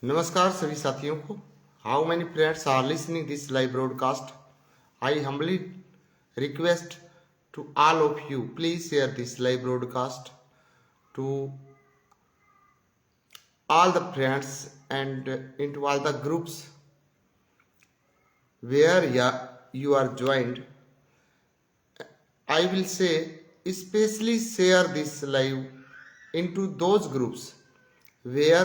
नमस्कार सभी साथियों को। How many friends are listening this live broadcast? I humbly request to all of you, please share this live broadcast to all the friends and into all the groups where you are joined. I will say especially share this live into those groups where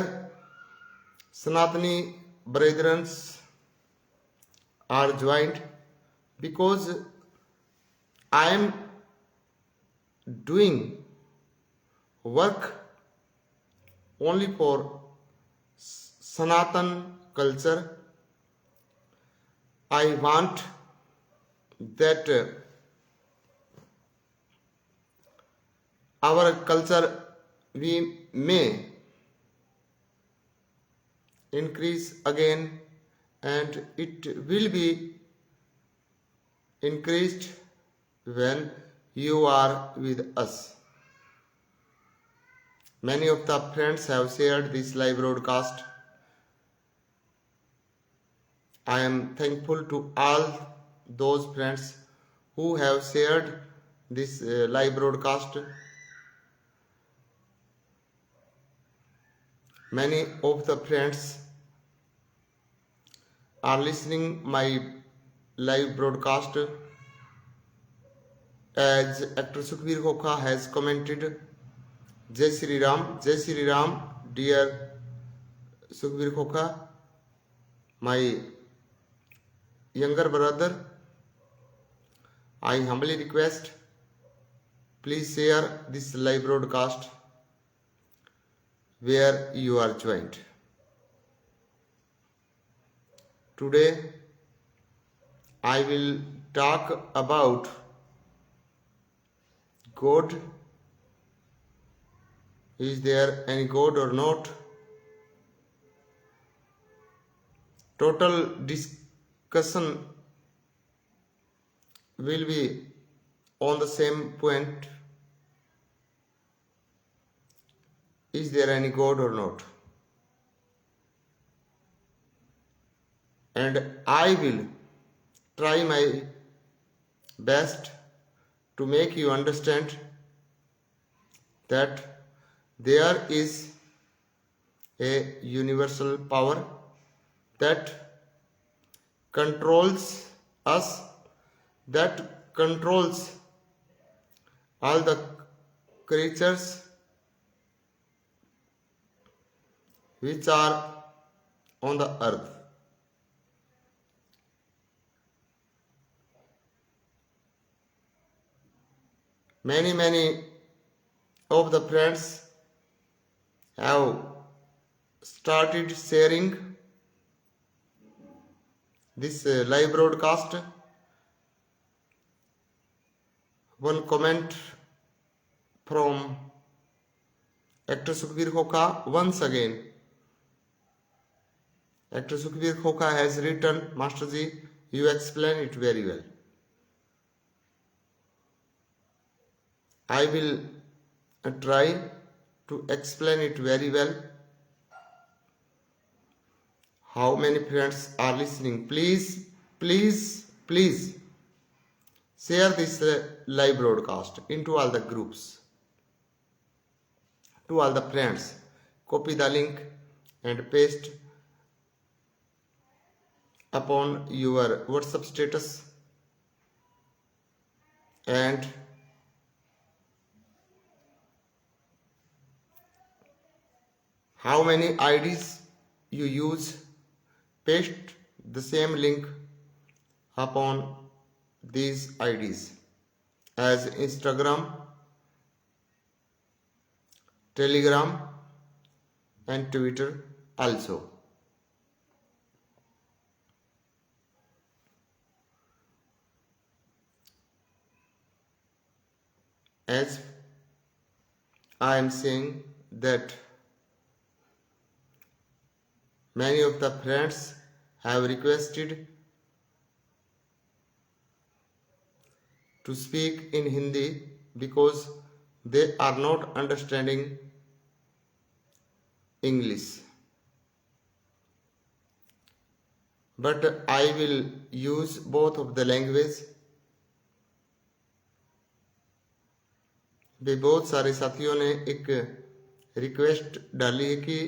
Sanatani brethren are joined, because I am doing work only for Sanatan culture. I want that our culture we may increase again, and it will be increased when you are with us. Many of the friends have shared this live broadcast. I am thankful to all those friends who have shared this live broadcast. Many of the friends are listening my live broadcast. As actor Sukhbir Khokha has commented, Jai Shri Ram, dear Sukhbir Khokha, my younger brother, I humbly request, please share this live broadcast where you are joined. Today I will talk about God. Is there any God or not? Total discussion will be on the same point. Is there any God or not? And I will try my best to make you understand that there is a universal power that controls us, that controls all the creatures which are on the earth. Many of the friends have started sharing this live broadcast. One comment from actor Sukhbir Khokha. Once again, actor Sukhbir Khokha has written, Master Ji, you explain it very well. I will try to explain it very well. How many friends are listening? Please share this live broadcast into all the groups, to all the friends. Copy the link and paste upon your WhatsApp status, and how many IDs you use, paste the same link upon these IDs as Instagram, Telegram and Twitter also. As I am saying that many of the friends have requested to speak in Hindi because they are not understanding English. but I will use both of the language. भी बहुत सारे साथियों ने एक request डाली है कि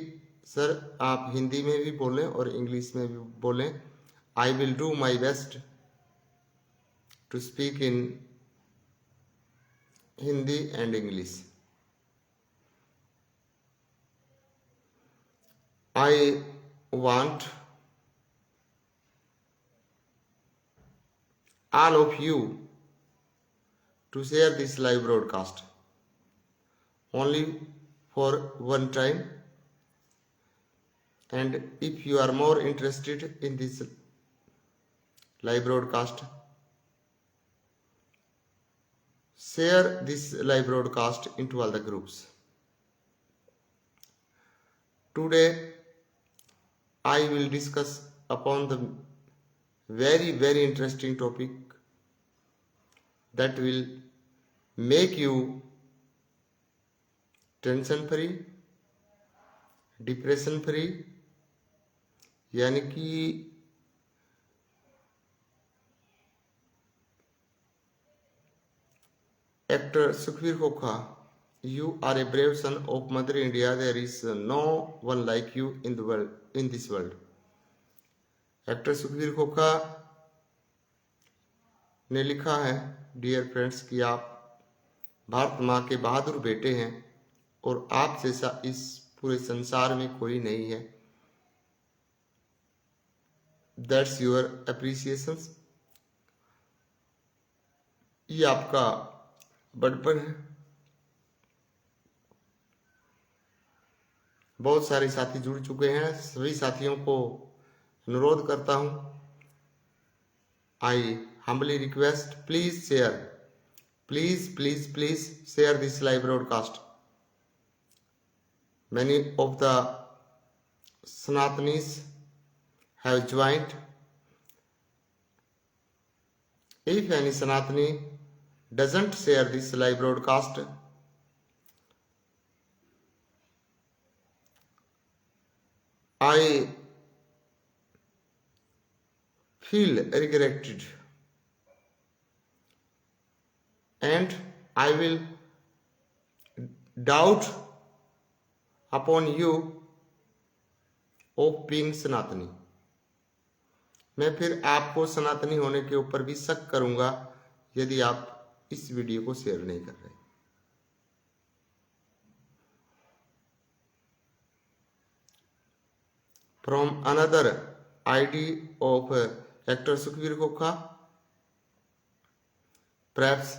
sir आप हिंदी में भी बोलें और इंग्लिश में भी बोलें. I will do my best to speak in Hindi and English. I want all of you to share this live broadcast only for one time, and if you are more interested in this live broadcast, share this live broadcast into all the groups. Today I will discuss upon the very interesting topic that will make you tension free, depression free, यानी कि actor Sukhvir खोखा, you are a brave son of Mother India. There is no one like you in the world, in this world. Actor Sukhvir Khokha ने लिखा है, dear friends, कि आप भारत माँ के बहादुर बेटे हैं और आप जैसा इस पूरे संसार में कोई नहीं है. That's your appreciation. ये आपका बड़पन है. बहुत सारे साथी जुड़ चुके हैं. सभी साथियों को अनुरोध करता हूं, आई humbly request, please share, please share this live broadcast. Many of the Sanatanis have joined. If any Sanatani doesn't share this live broadcast, I feel regretted and I will doubt upon you of being सनातनी. मैं फिर आपको सनातनी होने के ऊपर भी शक करूंगा यदि आप इस वीडियो को शेयर नहीं कर रहे. From another ID of actor Sukhbir Khokha, perhaps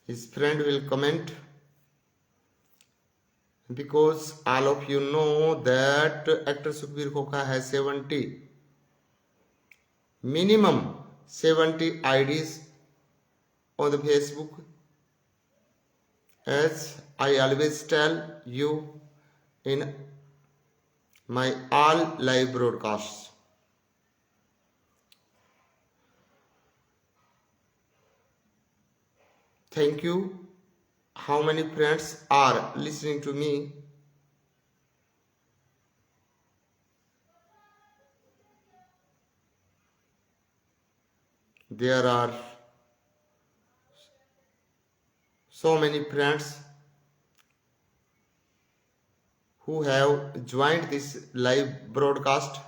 his friend will comment, because all of you know that actor Sukhbir Khokha has 70, minimum 70 IDs on the Facebook. As I always tell you in my all live broadcasts, thank you. How many friends are listening to me? There are so many friends who have joined this live broadcast.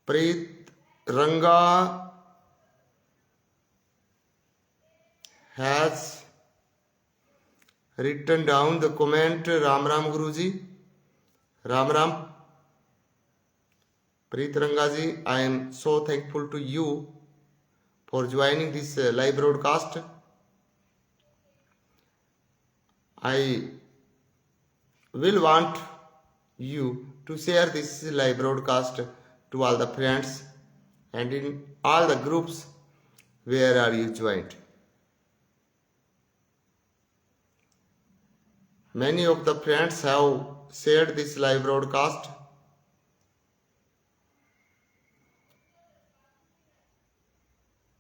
Preet Ranga has written down the comment, Ram Ram Guruji. Ram Ram. Preet Rangaji, I am so thankful to you for joining this live broadcast. I will want you to share this live broadcast to all the friends and in all the groups where are you joined. Many of the friends have shared this live broadcast.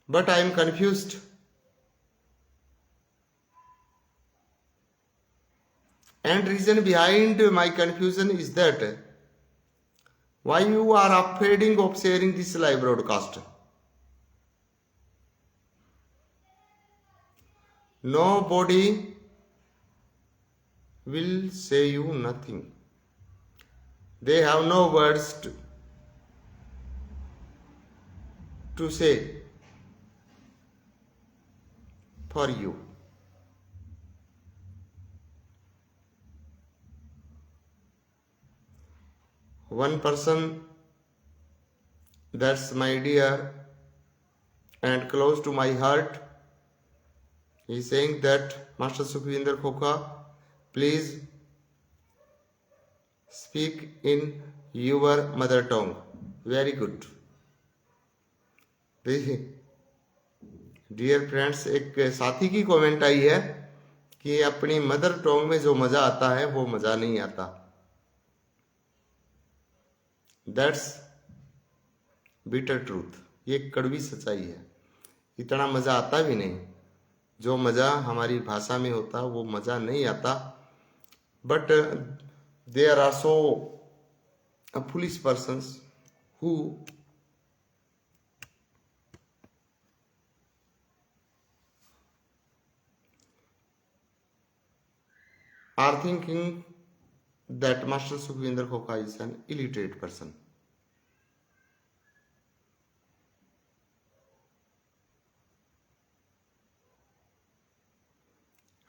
But I am confused and reason behind my confusion is that why you are afraid of sharing this live broadcast. Nobody will say you nothing. They have no words to say for you. One person that's my dear and close to my heart is saying that Master Sukhvinder Khokha, please speak in your mother tongue. Very good. Dear friends, एक साथी की comment आई है कि अपनी mother Tong में जो मजा आता है वो मजा नहीं आता. That's bitter truth. ये कड़वी सच्चाई है. इतना मजा आता भी नहीं. जो मजा हमारी भाषा में होता वो मजा नहीं आता. But there are so foolish persons who are thinking that Master Sukhvinder Khokha is an illiterate person.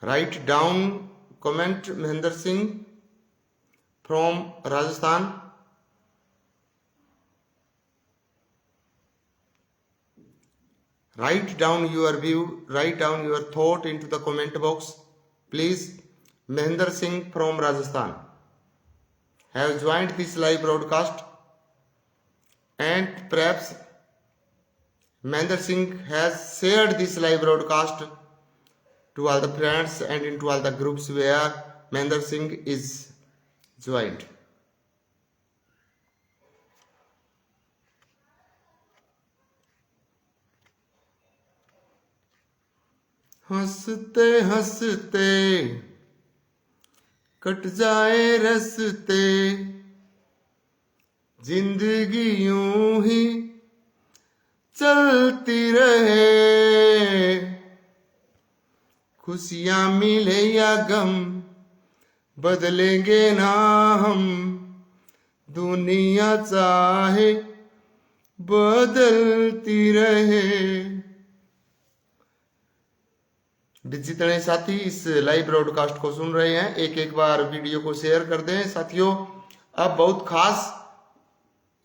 Write down comment Mahendra Singh from Rajasthan. Write down your view, write down your thought into the comment box. Please. Mahendra Singh from Rajasthan have joined this live broadcast, and perhaps Mahendra Singh has shared this live broadcast to all the friends and into all the groups where Mahendra Singh is joined. हंसते हंसते cut जाए रस्ते, जिंदगी यूं ही चलती रहे, खुशियां मिले या गम बदलेंगे ना हम, दुनिया चाहे बदलती रहे. जितने साथी इस लाइव ब्रॉडकास्ट को सुन रहे हैं, एक बार वीडियो को शेयर कर दें साथियों. अब बहुत खास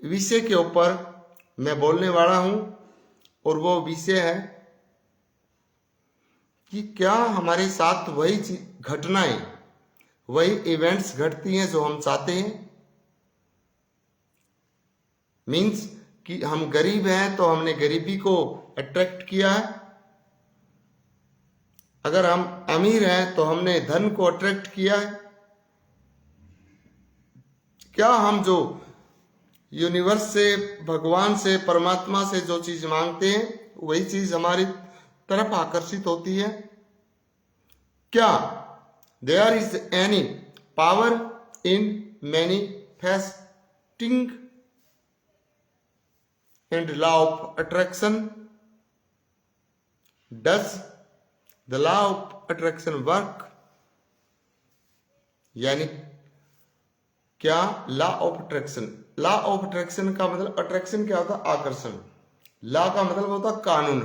विषय के ऊपर मैं बोलने वाला हूं, और वो विषय है कि क्या हमारे साथ वही घटनाएं, वही इवेंट्स घटती हैं जो हम चाहते हैं. मीन्स कि हम गरीब हैं तो हमने गरीबी को अट्रैक्ट किया है. अगर हम अमीर हैं तो हमने धन को अट्रैक्ट किया है. क्या हम जो यूनिवर्स से, भगवान से, परमात्मा से जो चीज मांगते हैं वही चीज हमारी तरफ आकर्षित होती है? क्या there is any power in manifesting and law of attraction? Does The law of attraction work? यानी क्या law of attraction, law of attraction का मतलब, अट्रैक्शन क्या होता है? आकर्षण. लॉ का मतलब होता है कानून.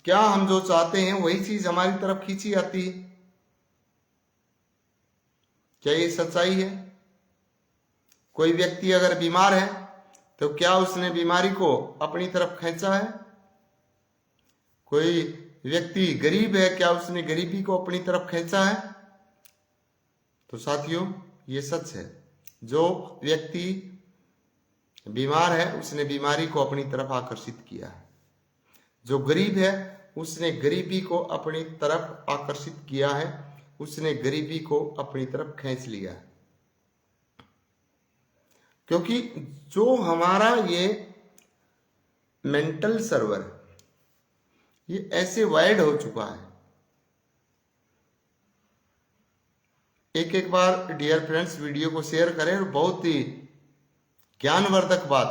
क्या हम जो चाहते हैं वही चीज हमारी तरफ खींची जाती है? क्या ये सच्चाई है? कोई व्यक्ति अगर बीमार है तो क्या उसने बीमारी को अपनी तरफ खींचा है? कोई व्यक्ति गरीब है, क्या उसने गरीबी को अपनी तरफ खींचा है? तो साथियों ये सच है. जो व्यक्ति बीमार है उसने बीमारी को अपनी तरफ आकर्षित किया है. जो गरीब है उसने गरीबी को अपनी तरफ आकर्षित किया है, उसने गरीबी को अपनी तरफ खींच लिया है. क्योंकि जो हमारा ये मेंटल सर्वर है ये ऐसे वाइड हो चुका है, एक एक बार डियर फ्रेंड्स वीडियो को शेयर करें। और बहुत ही ज्ञानवर्धक बात,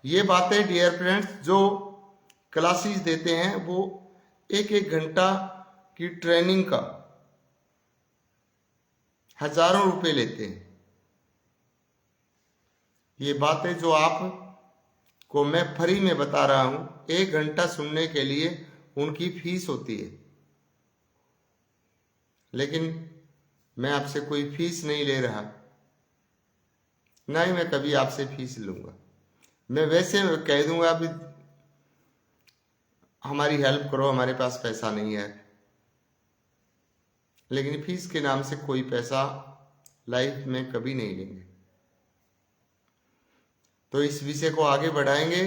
ये बातें डियर फ्रेंड्स जो क्लासेस देते हैं वो एक एक घंटा की ट्रेनिंग का हजारों रुपए लेते हैं। ये बातें जो आप को मैं फ्री में बता रहा हूं, 1 घंटा सुनने के लिए उनकी फीस होती है। लेकिन मैं आपसे कोई फीस नहीं ले रहा, ना ही मैं कभी आपसे फीस लूंगा। मैं वैसे कह दूंगा भी हमारी हेल्प करो, हमारे पास पैसा नहीं है, लेकिन फीस के नाम से कोई पैसा लाइफ में कभी नहीं लेंगे। तो इस विषय को आगे बढ़ाएंगे।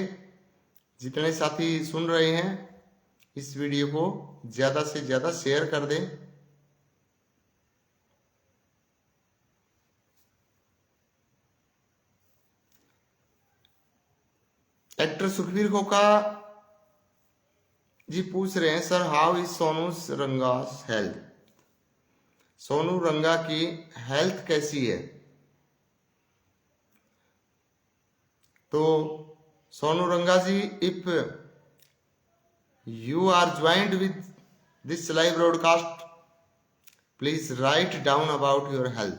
जितने साथी सुन रहे हैं इस वीडियो को ज्यादा से ज्यादा शेयर कर दें। एक्टर सुखबीर खोखा जी पूछ रहे हैं, sir how is Sonu Ranga's health? Sonu Ranga की हेल्थ कैसी है? तो Sonu Ranga ji, if you are joined with this live broadcast, please write down about your health.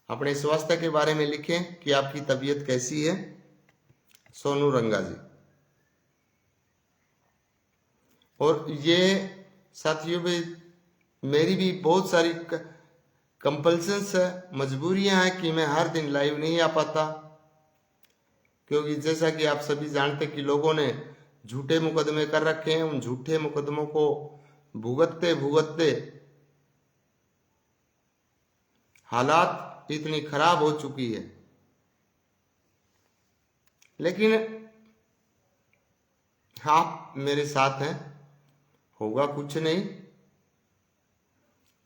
अपने स्वास्थ्य के बारे में लिखें कि आपकी तबीयत कैसी है। सोनू रंगा जी। और ये साथियों भी मेरी भी बहुत सारी कंपल्सन्स है, मजबूरियां हैं कि मैं हर दिन लाइव नहीं आ पाता, क्योंकि जैसा कि आप सभी जानते कि लोगों ने झूठे मुकदमे कर रखे हैं। उन झूठे मुकदमों को भुगतते भुगतते हालात इतनी खराब हो चुकी है। लेकिन आप मेरे साथ हैं, होगा कुछ नहीं।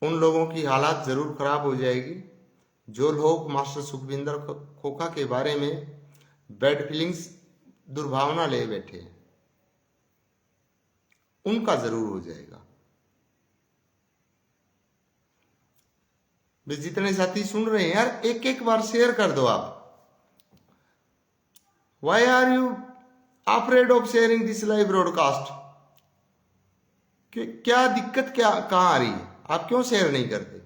उन लोगों की हालात जरूर खराब हो जाएगी जो लोग मास्टर सुखविंदर खोखा के बारे में बैड फीलिंग्स, दुर्भावना ले बैठे हैं, उनका जरूर हो जाएगा। जितने साथी सुन रहे हैं यार, एक एक बार शेयर कर दो आप। Why are you afraid of sharing this live broadcast? क्या दिक्कत, क्या कहां आ रही है? आप क्यों शेयर नहीं करते?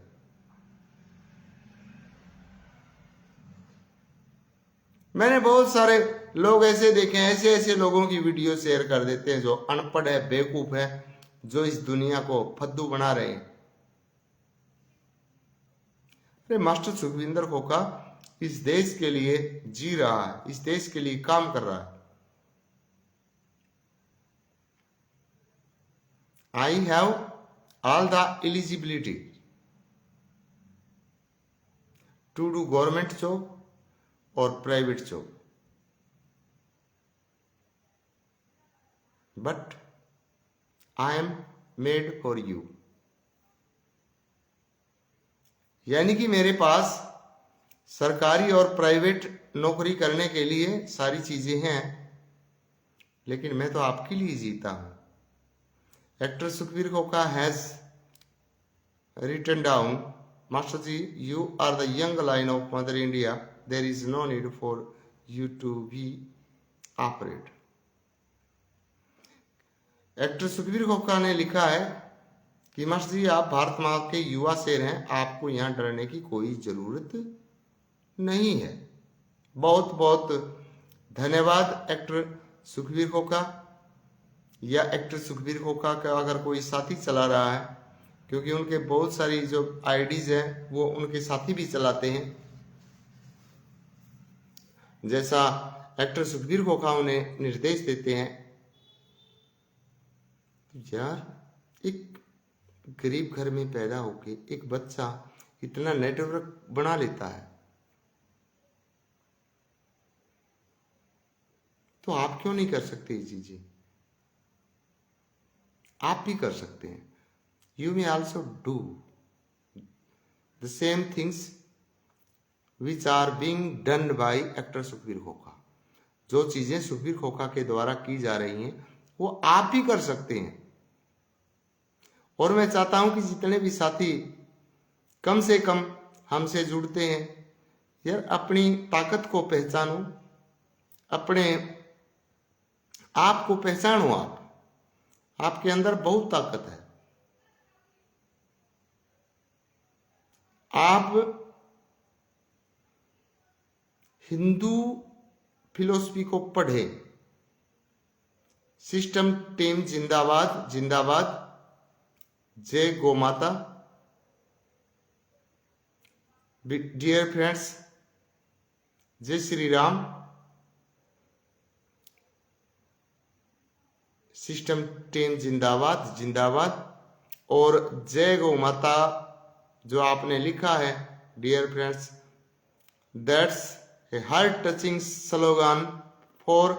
मैंने बहुत सारे लोग ऐसे देखे हैं, ऐसे ऐसे लोगों की वीडियो शेयर कर देते हैं जो अनपढ़ है, बेवकूफ है, जो इस दुनिया को फद्दू बना रहे हैं। अरे मास्टर सुखविंदर खोखा इस देश के लिए जी रहा है, इस देश के लिए काम कर रहा है। I have all the eligibility to do government job or private job, but I am made for you। यानी कि मेरे पास सरकारी और प्राइवेट नौकरी करने के लिए सारी चीजें हैं, लेकिन मैं तो आपके लिए जीता हूं। एक्टर सुखबीर खोखा has written down, Master ji, you are the young lion of Mother India. There is no need for you to be afraid। Actor Sukhbir Khokha ने लिखा है कि मास्टर जी, आप भारत माँ के युवा शेर हैं, आपको यहाँ डरने की कोई जरूरत नहीं है। बहुत बहुत धन्यवाद एक्टर सुखबीर खोखा, या एक्टर सुखबीर खोखा का अगर कोई साथी चला रहा है, क्योंकि उनके बहुत सारी जो आईडीज हैं वो उनके साथी भी चलाते हैं। जैसा एक्टर सुखबीर खोखा उन्हें निर्देश देते हैं। तो यार, एक गरीब घर में पैदा होके एक बच्चा इतना नेटवर्क बना लेता है, तो आप क्यों नहीं कर सकते ये चीजें? आप भी कर सकते हैं। You may also do the same things which are being done by actor Sukhbir Khokha. जो चीजें सुखबीर खोखा के द्वारा की जा रही हैं वो आप भी कर सकते हैं। और मैं चाहता हूं कि जितने भी साथी कम से कम हमसे जुड़ते हैं। यार अपनी ताकत को पहचानो, अपने आप को पहचानो। आपके अंदर बहुत ताकत है। आप हिंदू फिलॉसफी को पढ़े। सिस्टम टीम जिंदाबाद जिंदाबाद। जय गौ माता। डियर फ्रेंड्स, जय श्री राम। सिस्टम टीम जिंदाबाद जिंदाबाद। और जय गौ माता जो आपने लिखा है dear friends, that's a heart touching slogan for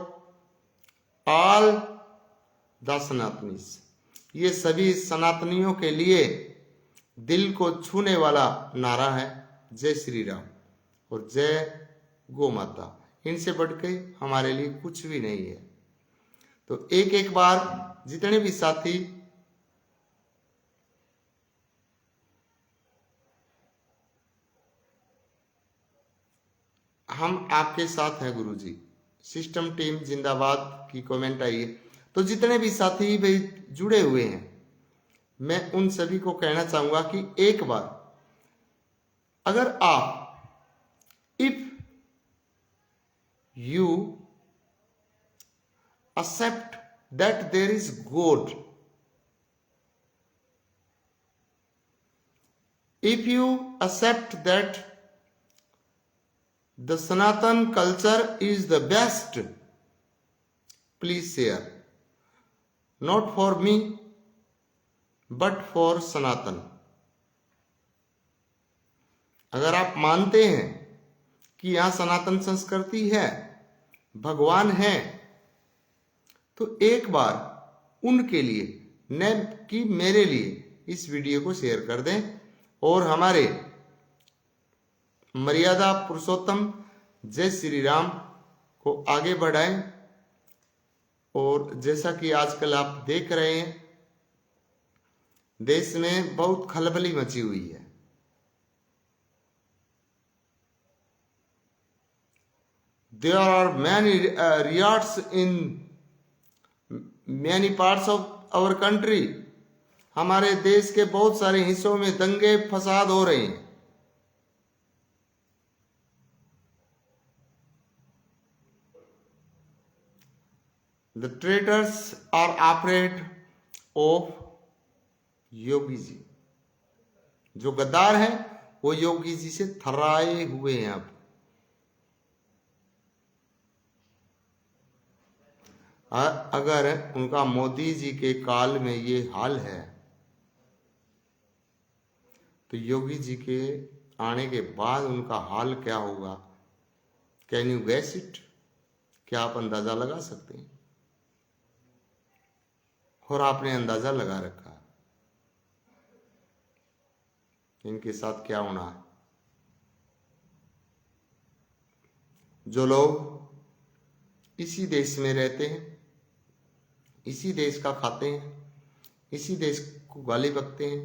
all the Sanatanis. ये सभी सनातनियों के लिए दिल को छूने वाला नारा है। जय श्री राम और जय गौ माता। इनसे बढ़ के हमारे लिए कुछ भी नहीं है। तो एक एक बार जितने भी साथी हम आपके साथ हैं गुरुजी। सिस्टम टीम जिंदाबाद की कमेंट आई है। तो जितने भी साथी भाई जुड़े हुए हैं, मैं उन सभी को कहना चाहूंगा कि एक बार अगर आप if you accept that there is God, if you accept that the Sanatan culture is the best, please share, not for me but for Sanatan। अगर आप मानते हैं कि यहां सनातन संस्कृति है, भगवान है, तो एक बार उनके लिए न कि मेरे लिए इस वीडियो को शेयर कर दें और हमारे मर्यादा पुरुषोत्तम जय श्री राम को आगे बढ़ाएं। और जैसा कि आजकल आप देख रहे हैं, देश में बहुत खलबली मची हुई है। There are many riots in many parts of our country। हमारे देश के बहुत सारे हिस्सों में दंगे फसाद हो रहे हैं। The traitors are afraid of Yogi ji. जो गद्दार हैं वो योगी जी से थर्राए हुए हैं। अब अगर उनका मोदी जी के काल में ये हाल है, तो योगी जी के आने के बाद उनका हाल क्या होगा? Can you gas it? क्या आप अंदाजा लगा सकते हैं? और आपने अंदाजा लगा रखा इनके साथ क्या होना है। जो लोग इसी देश में रहते हैं, इसी देश का खाते हैं, इसी देश को गाली बकते हैं,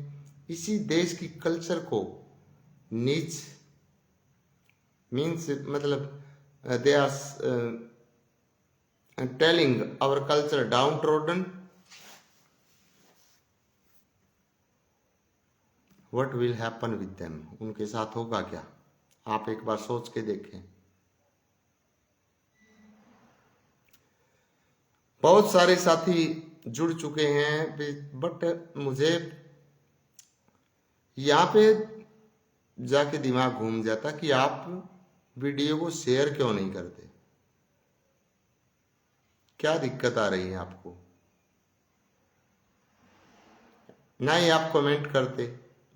इसी देश की कल्चर को नीच मीन्स मतलब they are telling our culture down trodden, what will happen with them? उनके साथ होगा क्या? आप एक बार सोच के देखें। बहुत सारे साथी जुड़ चुके हैं, बट मुझे यहाँ पे जाके दिमाग घूम जाता कि आप वीडियो को शेयर क्यों नहीं करते। क्या दिक्कत आ रही है आपको? ना ही आप कमेंट करते,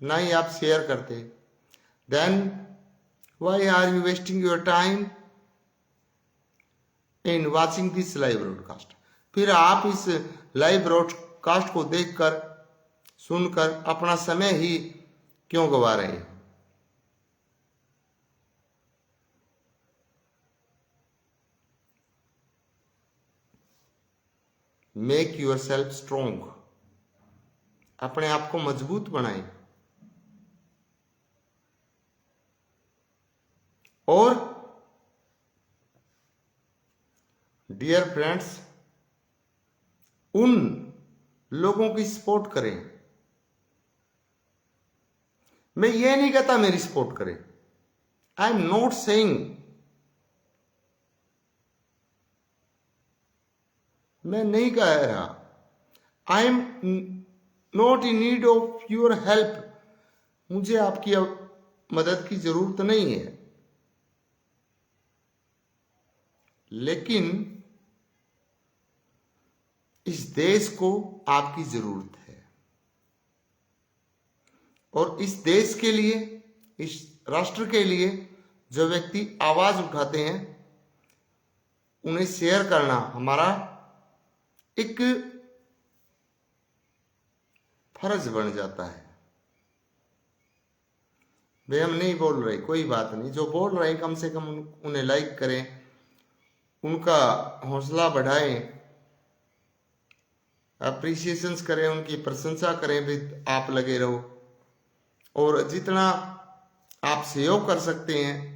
ना ही आप शेयर करते, then why are you wasting your time in watching this live broadcast? फिर आप इस लाइव ब्रॉडकास्ट को देखकर सुनकर अपना समय ही क्यों गवा रहे हैं? Make yourself strong. अपने आप को मजबूत बनाएं। और डियर फ्रेंड्स, उन लोगों की सपोर्ट करें। मैं ये नहीं कहता मेरी सपोर्ट करें, आई एम नॉट सेइंग, मैं नहीं कह रहा, I am not in need of your help, मुझे आपकी मदद की जरूरत नहीं है, लेकिन इस देश को आपकी जरूरत है, और इस देश के लिए, इस राष्ट्र के लिए जो व्यक्ति आवाज उठाते हैं, उन्हें शेयर करना हमारा एक फर्ज बन जाता है। वे हम नहीं बोल रहे, कोई बात नहीं, जो बोल रहे हैं कम से कम उन्हें लाइक करें, उनका हौसला बढ़ाएं, अप्रिसिएशंस करें, उनकी प्रशंसा करें, भी आप लगे रहो, और जितना आप सहयोग कर सकते हैं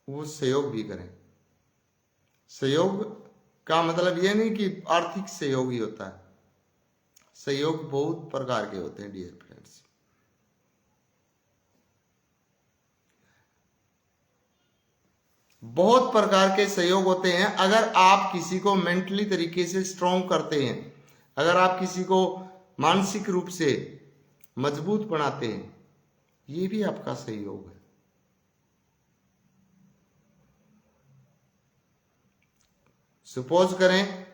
वो सहयोग भी करें। सहयोग का मतलब यह नहीं कि आर्थिक सहयोग ही होता है, सहयोग बहुत प्रकार के होते हैं डियर फ्रेंड्स। बहुत प्रकार के सहयोग होते हैं। अगर आप किसी को मेंटली तरीके से स्ट्रॉन्ग करते हैं, अगर आप किसी को मानसिक रूप से मजबूत बनाते हैं, ये भी आपका सहयोग है। सपोज करें,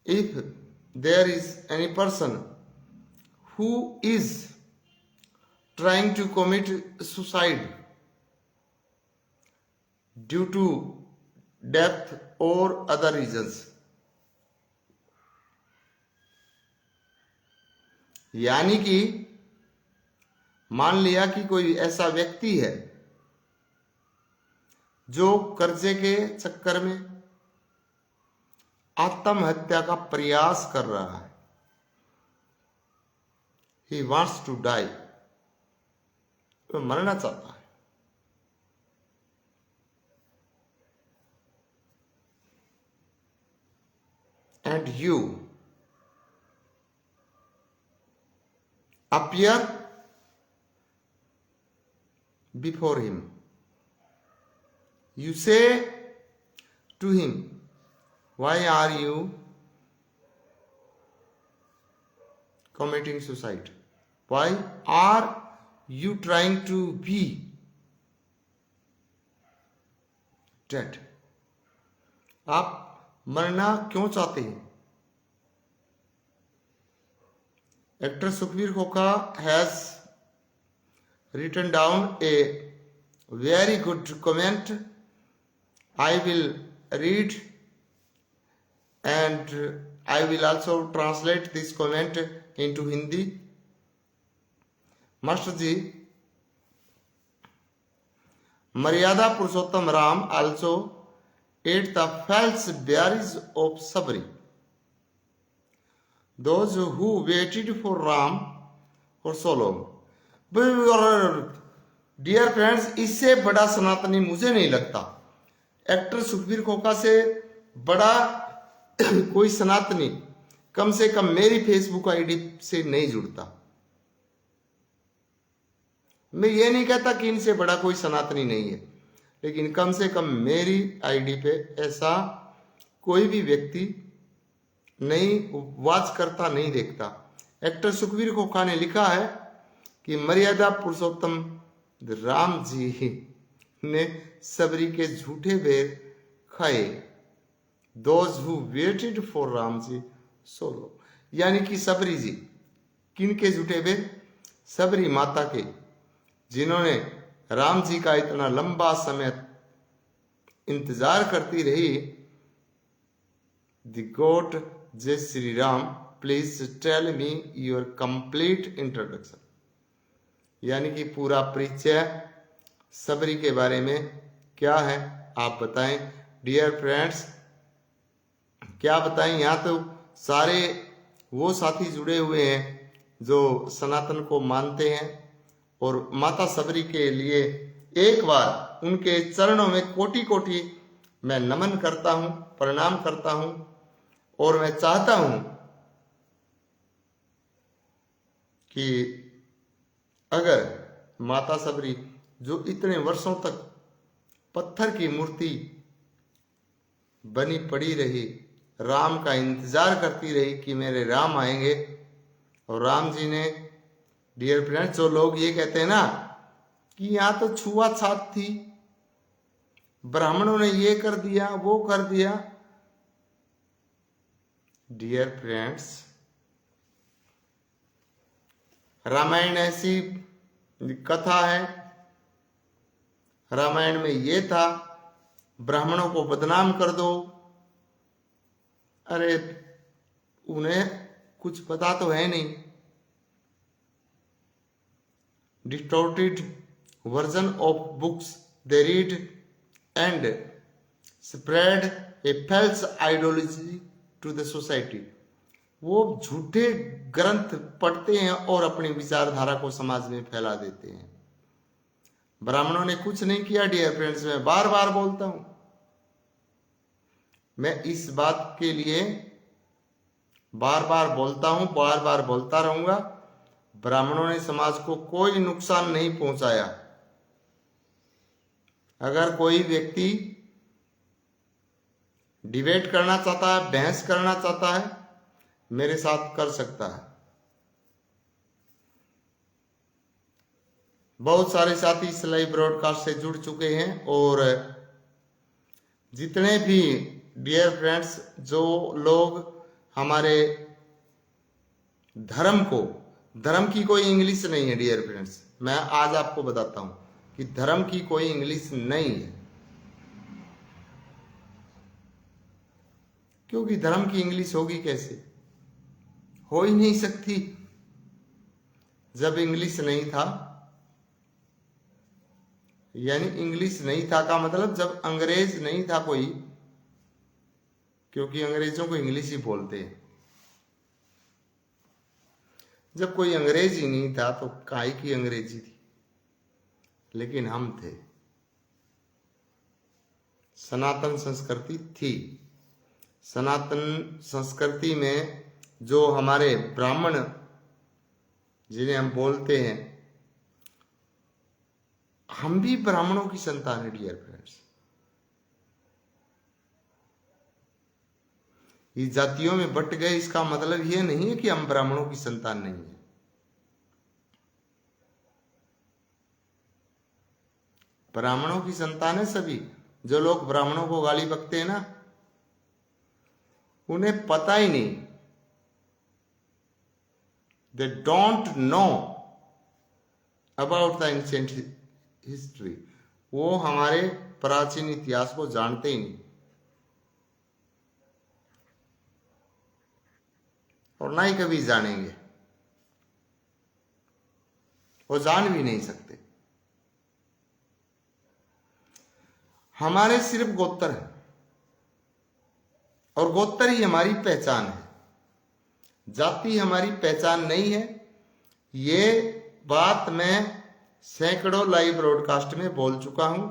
if there is any person who is trying to commit suicide due to death और अदर रीजंस, यानी कि मान लिया कि कोई ऐसा व्यक्ति है जो कर्जे के चक्कर में आत्महत्या का प्रयास कर रहा है, ही वांट्स टू डाई, वो मरना चाहता है, and you appear before him, you say to him, why are you committing suicide, why are you trying to be dead, आप मरना क्यों चाहते हैं? एक्टर सुखबीर खोखा has written down a very good comment. I will read and I will also translate this comment into Hindi. Master ji, Maryada Purushottam Ram also ate the false berries of Sabri. Those who waited for Ram for so long. Dear friends, इससे बड़ा सनातनी मुझे नहीं लगता। Actor Sukhbir खोखा से बड़ा कोई सनातनी कम से कम मेरी फेसबुक आईडी से नहीं जुड़ता। मैं ये नहीं कहता कि इनसे बड़ा कोई सनातनी नहीं है, लेकिन कम से कम मेरी आईडी पे ऐसा कोई भी व्यक्ति नहीं वॉच करता, नहीं देखता। एक्टर सुखबीर खोखा ने लिखा है कि मर्यादा पुरुषोत्तम राम जी ने सबरी के झूठे बेर खाए, those who waited for Ram ji so long, यानी कि सबरी जी किन के झूठे बेर? सबरी माता के, जिन्होंने राम जी का इतना लंबा समय इंतजार करती रही। द गॉड जय Shri Ram, please tell me your complete introduction, यानी कि पूरा परिचय सबरी के बारे में क्या है आप बताएं। डियर फ्रेंड्स, क्या बताएं, यहाँ तो सारे वो साथी जुड़े हुए हैं जो सनातन को मानते हैं और माता सबरी के लिए एक बार उनके चरणों में कोटि कोटि मैं नमन करता हूं, प्रणाम करता हूं। और मैं चाहता हूं कि अगर माता सबरी जो इतने वर्षों तक पत्थर की मूर्ति बनी पड़ी रही, राम का इंतजार करती रही कि मेरे राम आएंगे, और राम जी ने, डियर फ्रेंड्स, जो लोग ये कहते हैं ना कि यहां तो छुआछूत थी, ब्राह्मणों ने ये कर दिया वो कर दिया, डियर फ्रेंड्स, रामायण ऐसी कथा है, रामायण में ये था, ब्राह्मणों को बदनाम कर दो। अरे उन्हें कुछ पता तो है नहीं। Distorted version of books they read and spread a false ideology to the society. वो झूठे ग्रंथ पढ़ते हैं और अपनी विचारधारा को समाज में फैला देते हैं। ब्राह्मणों ने कुछ नहीं किया डियर फ्रेंड्स, मैं बार बार बोलता हूं, मैं इस बात के लिए बार बार बोलता हूं, बार बार बोलता रहूंगा। ब्राह्मणों ने समाज को कोई नुकसान नहीं पहुंचाया। अगर कोई व्यक्ति डिबेट करना चाहता है, बहस करना चाहता है, मेरे साथ कर सकता है। बहुत सारे साथी इस लाइव ब्रॉडकास्ट से जुड़ चुके हैं, और जितने भी डियर फ्रेंड्स जो लोग हमारे धर्म की कोई इंग्लिश नहीं है डियर फ्रेंड्स, मैं आज आपको बताता हूं कि धर्म की कोई इंग्लिश नहीं है, क्योंकि धर्म की इंग्लिश होगी कैसे, हो ही नहीं सकती। जब इंग्लिश नहीं था, यानी इंग्लिश नहीं था का मतलब जब अंग्रेज नहीं था कोई, क्योंकि अंग्रेजों को इंग्लिश ही बोलते हैं। जब कोई अंग्रेज ही नहीं था तो काहे की अंग्रेजी थी, लेकिन हम थे, सनातन संस्कृति थी। सनातन संस्कृति में जो हमारे ब्राह्मण जिन्हें हम बोलते हैं, हम भी ब्राह्मणों की संतान है डियर फ्रेंड्स। ये जातियों में बट गए, इसका मतलब यह नहीं है कि हम ब्राह्मणों की संतान नहीं है। ब्राह्मणों की संतान है सभी। जो लोग ब्राह्मणों को गाली बकते हैं ना, उन्हें पता ही नहीं, they don't know about the ancient history. वो हमारे प्राचीन इतिहास को जानते ही नहीं, और ना ही कभी जानेंगे, वो जान भी नहीं सकते। हमारे सिर्फ गोत्र है, और गोत्र ही हमारी पहचान है, जाति हमारी पहचान नहीं है। ये बात मैं सैकड़ों लाइव ब्रॉडकास्ट में बोल चुका हूं,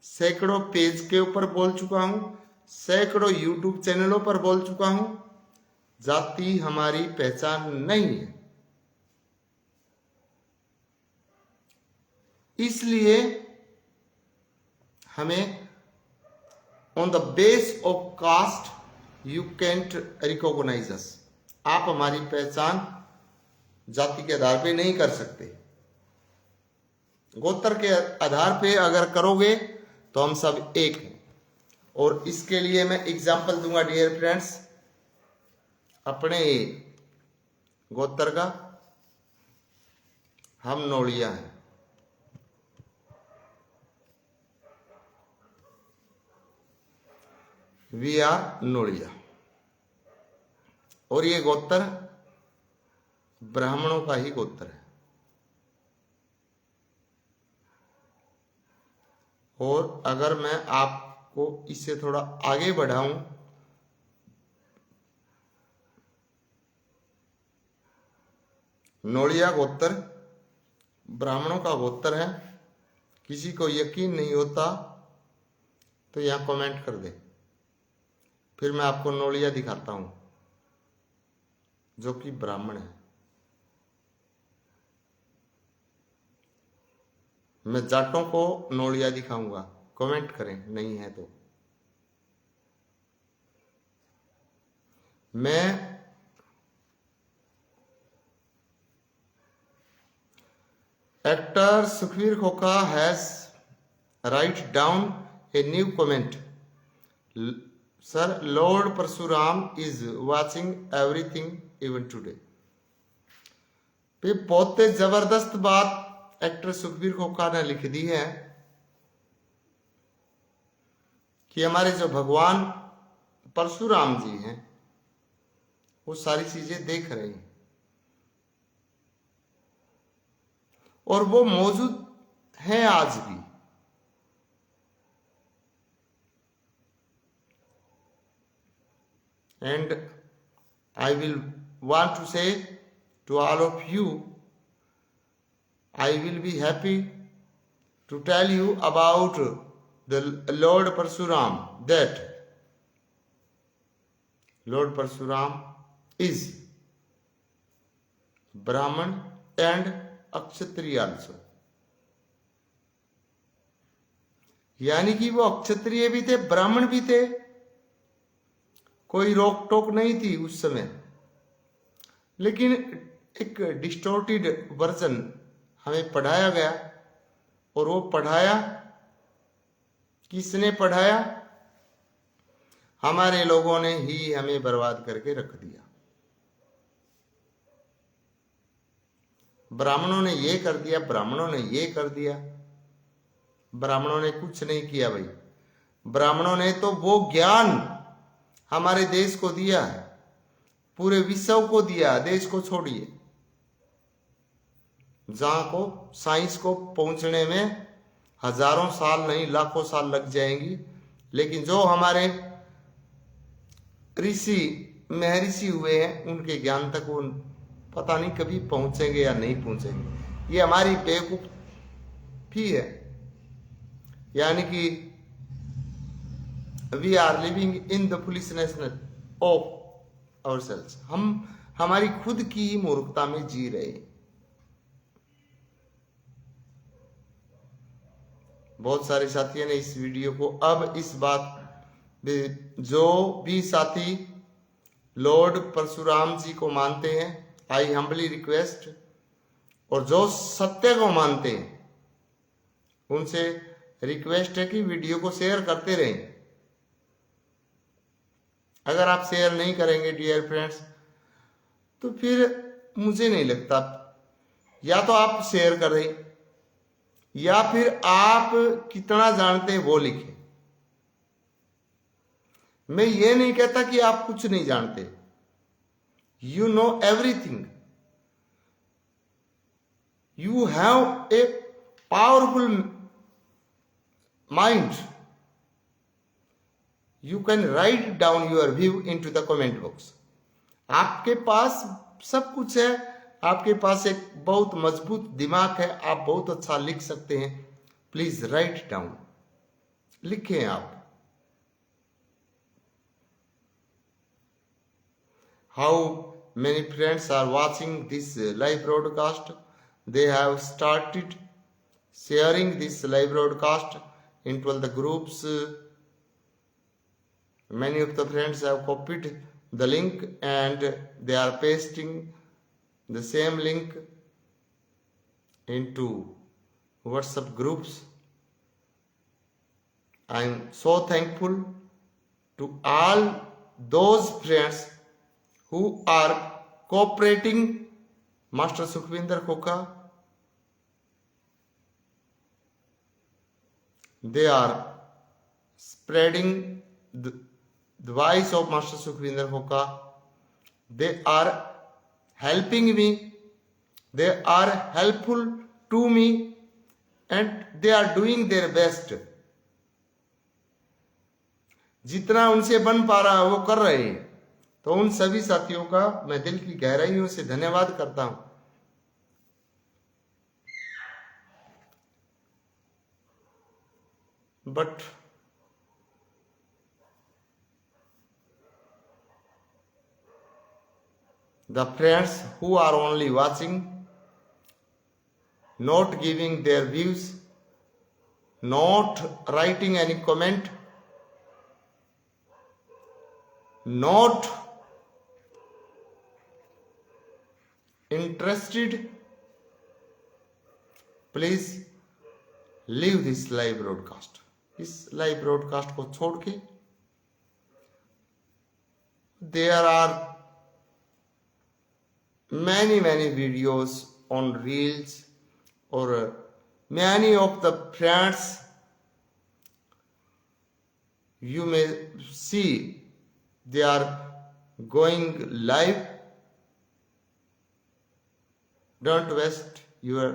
सैकड़ों पेज के ऊपर बोल चुका हूं, सैकड़ों यूट्यूब चैनलों पर बोल चुका हूं। जाति हमारी पहचान नहीं है। इसलिए हमें on the base of caste you can't recognise us. आप हमारी पहचान जाति के आधार पे नहीं कर सकते। गोत्र के आधार पे अगर करोगे तो हम सब एक हैं। और इसके लिए मैं एग्जाम्पल दूंगा डियर फ्रेंड्स अपने गोत्र का। हम नोलिया हैं, वी आर नोलिया, और ये गोत्र ब्राह्मणों का ही गोत्र है। और अगर मैं आपको इससे थोड़ा आगे बढ़ाऊं, नोलिया गोत्र ब्राह्मणों का गोत्र है, किसी को यकीन नहीं होता तो यहाँ कमेंट कर दे, फिर मैं आपको नोलिया दिखाता हूं जो कि ब्राह्मण है। मैं जाटों को नोलिया दिखाऊंगा, कमेंट करें नहीं है तो। मैं actor Sukhvir Khokha has write down a new comment. Sir, lord Parshuram is watching everything even today. बहुत जबरदस्त बात एक्टर सुखवीर खोखा ने लिख दी है कि हमारे जो भगवान परशुराम जी हैं वो सारी चीजें देख रहे हैं और वो मौजूद हैं आज भी। And I will want to say to all of you, I will be happy to tell you about the Lord Parshuram, that Lord Parshuram is Brahman and Akshatriya also. यानी कि वो अक्षत्रिय भी थे, ब्राह्मण भी थे, कोई रोक टोक नहीं थी उस समय। लेकिन एक डिस्टोर्टेड वर्जन हमें पढ़ाया गया, और वो पढ़ाया किसने पढ़ाया? हमारे लोगों ने ही हमें बर्बाद करके रख दिया। ब्राह्मणों ने ये कर दिया, ब्राह्मणों ने ये कर दिया। ब्राह्मणों ने कुछ नहीं किया भाई। ब्राह्मणों ने तो वो ज्ञान हमारे देश को दिया है, पूरे विश्व को दिया, देश को छोड़िए। जहां को साइंस को पहुंचने में हजारों साल नहीं लाखों साल लग जाएंगी, लेकिन जो हमारे ऋषि महर्षि हुए हैं उनके ज्ञान तक वो पता नहीं कभी पहुंचेंगे या नहीं पहुंचेंगे। ये हमारी बेवकूफी है। यानी कि we are living in the foolishness of ourselves. हम हमारी खुद की ही मूर्खता में जी रहे हैं। बहुत सारे साथियों ने इस वीडियो को अब इस बात, जो भी साथी लॉर्ड परशुराम जी को मानते हैं, आई हम्बली रिक्वेस्ट, और जो सत्य को मानते हैं उनसे रिक्वेस्ट है कि वीडियो को शेयर करते रहें। अगर आप शेयर नहीं करेंगे डियर फ्रेंड्स, तो फिर मुझे नहीं लगता, या तो आप शेयर करें या फिर आप कितना जानते हैं वो लिखें। मैं ये नहीं कहता कि आप कुछ नहीं जानते, you know everything, you have a powerful mind, you can write down your view into the comment box. आपके पास सब कुछ है, आपके पास एक बहुत मजबूत दिमाग है, आप बहुत अच्छा लिख सकते हैं। प्लीज राइट डाउन, लिखें आप। How many friends are watching this live broadcast? They have started sharing this live broadcast into all the groups. Many of the friends have copied the link and they are pasting the same link into WhatsApp groups. I am so thankful to all those friends who are cooperating Master Sukhvinder Khokha. They are spreading the voice of Master Sukhvinder Khokha. They are helping me. They are helpful to me, and they are doing their best. जितना उनसे बन पा रहा है वो कर रहे हैं। तो उन सभी साथियों का मैं दिल की गहराइयों से धन्यवाद करता हूं। but the friends who are only watching, not giving their views, not writing any comment, not interested, please leave this live broadcast. इस लाइव ब्रॉडकास्ट को छोड़ के there are many videos on reels or many of the friends you may see they are going live. Don't waste your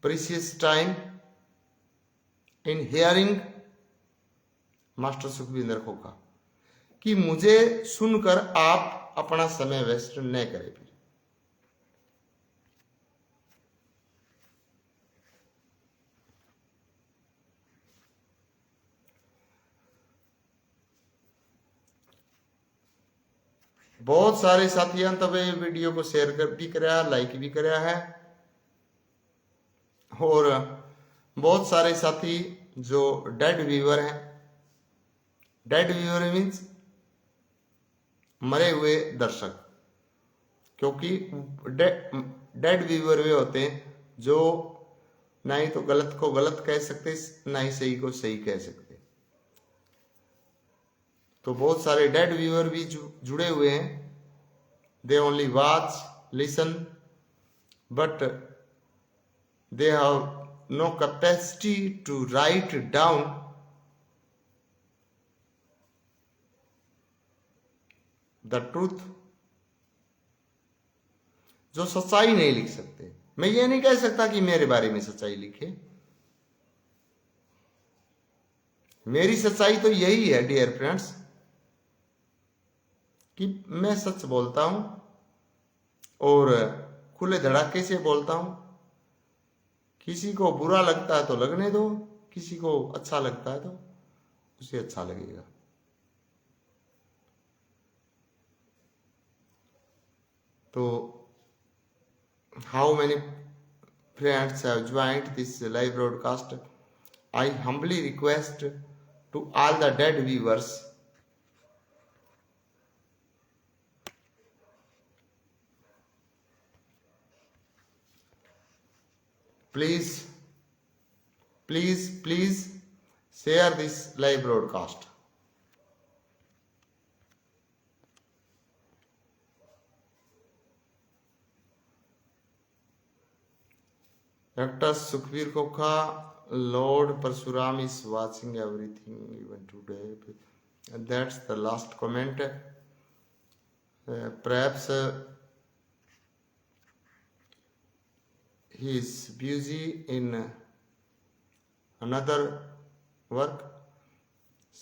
precious time in hearing master Sukhvinder Khokha कि मुझे सुनकर आप अपना समय वेस्ट न करें। फिर बहुत सारे साथियों तब ये वीडियो को शेयर कर भी कराया, लाइक भी कराया है, और बहुत सारे साथी जो डेड व्यूअर हैं, डेड व्यूअर मीन्स मरे हुए दर्शक, क्योंकि डेड व्यूअर वे होते हैं जो ना ही तो गलत को गलत कह सकते, ना ही सही को सही कह सकते। तो बहुत सारे डेड व्यूअर भी जुड़े हुए हैं। They only watch, listen, but they have no capacity to write down the truth. जो सच्चाई नहीं लिख सकते। मैं ये नहीं कह सकता कि मेरे बारे में सच्चाई लिखे, मेरी सच्चाई तो यही है डियर फ्रेंड्स कि मैं सच बोलता हूं और खुले धड़ाके से बोलता हूं। किसी को बुरा लगता है तो लगने दो, किसी को अच्छा लगता है तो उसे अच्छा लगेगा। तो how many friends have joined this live broadcast? I humbly request to all the dead viewers, please share this live broadcast. Dr. Sukhbir Kokha, Lord Parsuram is watching everything even today. And that's the last comment. Perhaps he is busy in another work.